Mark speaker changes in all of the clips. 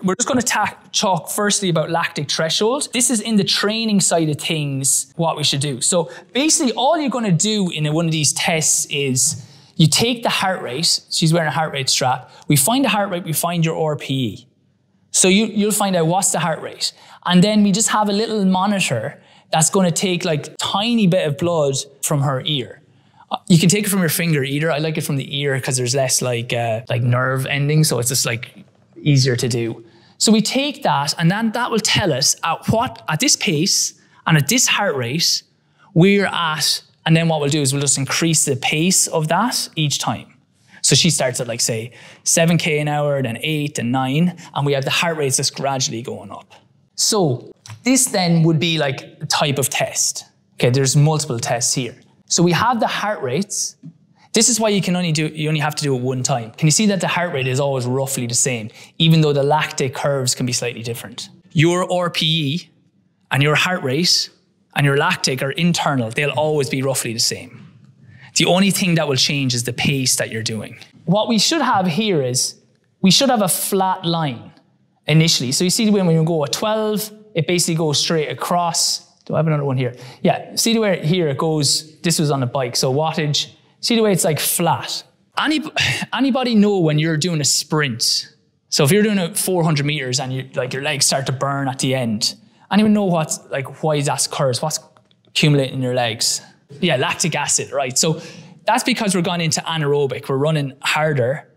Speaker 1: We're just going to talk firstly about lactic threshold. This is in the training side of things, what we should do. So basically all you're going to do in one of these tests is you take the heart rate. She's wearing a heart rate strap. We find the heart rate, we find your RPE. So you'll find out what's the heart rate. And then we just have a little monitor that's going to take like tiny bit of blood from her ear. You can take it from your finger either. I like it from the ear because there's less like nerve endings, so it's just like easier to do. So we take that, and then that will tell us at this pace and at this heart rate we're at, and then what we'll do is we'll just increase the pace of that each time. So she starts at like say 7k an hour, then 8 and 9, and we have the heart rates just gradually going up. So this then would be like a type of test. Okay, there's multiple tests here. So we have the heart rates. This is why you only have to do it one time. Can you see that the heart rate is always roughly the same, even though the lactic curves can be slightly different? Your RPE and your heart rate and your lactic are internal. They'll always be roughly the same. The only thing that will change is the pace that you're doing. What we should have here is, we should have a flat line initially. So you see when we go at 12, it basically goes straight across. Do I have another one here? Yeah, see the way here it goes, this was on a bike, so wattage. See the way it's like flat. Anybody know when you're doing a sprint? So if you're doing it 400 meters and your legs start to burn at the end, anyone know why that occurs? What's accumulating in your legs? Yeah, lactic acid, right? So that's because we're going into anaerobic. We're running harder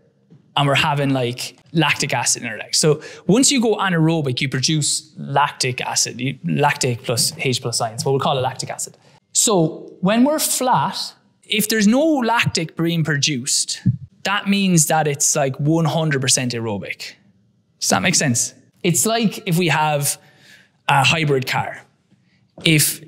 Speaker 1: and we're having like lactic acid in our legs. So once you go anaerobic, you produce lactic acid, lactic plus H plus ions, what we'll call it lactic acid. So when we're flat, if there's no lactic being produced, that means that it's like 100% aerobic. Does that make sense? It's like if we have a hybrid car. If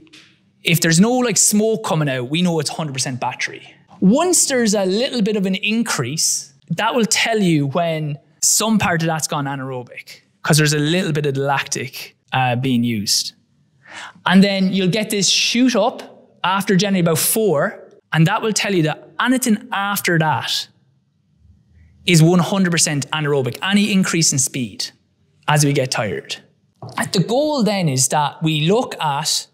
Speaker 1: there's no like smoke coming out, we know it's 100% battery. Once there's a little bit of an increase, that will tell you when some part of that's gone anaerobic, because there's a little bit of the lactic being used. And then you'll get this shoot up after generally about 4, and that will tell you that anything after that is 100% anaerobic, any increase in speed as we get tired. The goal then is that we look at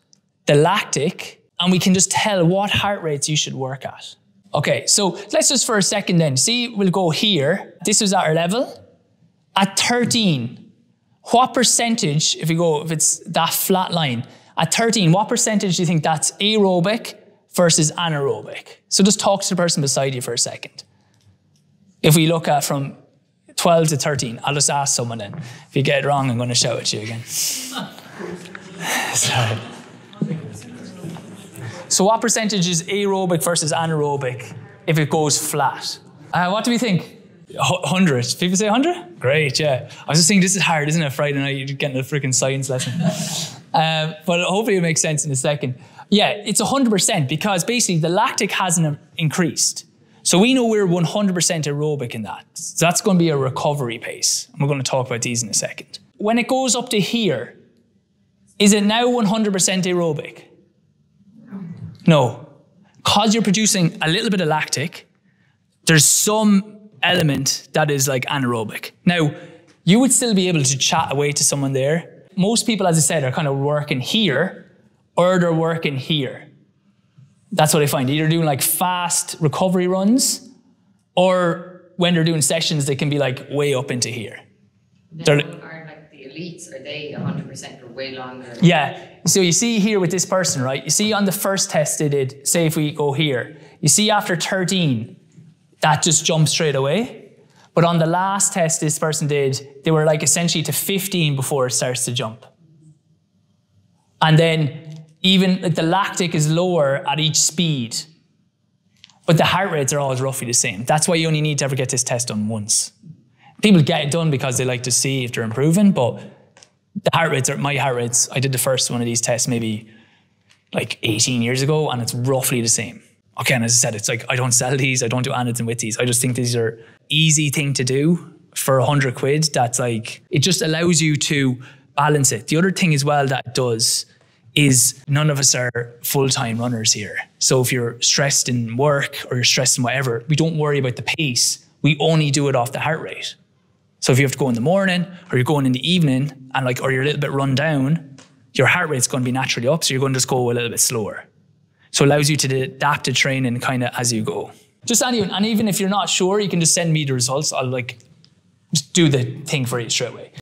Speaker 1: the lactic and we can just tell what heart rates you should work at. Okay, so let's just for a second then, see, we'll go here. This was at our level. At 13, what percentage, if it's that flat line, at 13, what percentage do you think that's aerobic versus anaerobic? So just talk to the person beside you for a second. If we look at from 12 to 13, I'll just ask someone then. If you get it wrong, I'm going to shout at you again. Sorry. So what percentage is aerobic versus anaerobic if it goes flat? What do we think? 100. People say 100? Great, yeah. I was just thinking this is hard, isn't it? Friday night, you're getting a freaking science lesson. But hopefully it makes sense in a second. Yeah, it's 100% because basically the lactic hasn't increased. So we know we're 100% aerobic in that. So that's going to be a recovery pace. And we're going to talk about these in a second. When it goes up to here, is it now 100% aerobic? No. Because you're producing a little bit of lactic, there's some element that is like anaerobic. Now, you would still be able to chat away to someone there. Most people, as I said, are kind of working here or they're working here. That's what I find. Either doing like fast recovery runs or when they're doing sessions, they can be like way up into here.
Speaker 2: Are like the elites, are they 100% for way longer?
Speaker 1: Yeah. So you see here with this person, right? You see on the first test they did, say if we go here, you see after 13, that just jumped straight away. But on the last test this person did, they were like essentially to 15 before it starts to jump. And then even like the lactic is lower at each speed, but the heart rates are always roughly the same. That's why you only need to ever get this test done once. People get it done because they like to see if they're improving, but the heart rates are, my heart rates, I did the first one of these tests maybe like 18 years ago and it's roughly the same. Okay, and as I said, it's like, I don't sell these, I don't do anything with these. I just think these are easy thing to do for 100 quid. That's like, it just allows you to balance it. The other thing as well that it does is none of us are full-time runners here. So if you're stressed in work or you're stressed in whatever, we don't worry about the pace. We only do it off the heart rate. So if you have to go in the morning or you're going in the evening and like, or you're a little bit run down, your heart rate's going to be naturally up. So you're going to just go a little bit slower. So it allows you to adapt to training kind of as you go. Just anyone, and even if you're not sure, you can just send me the results. I'll like just do the thing for you straight away.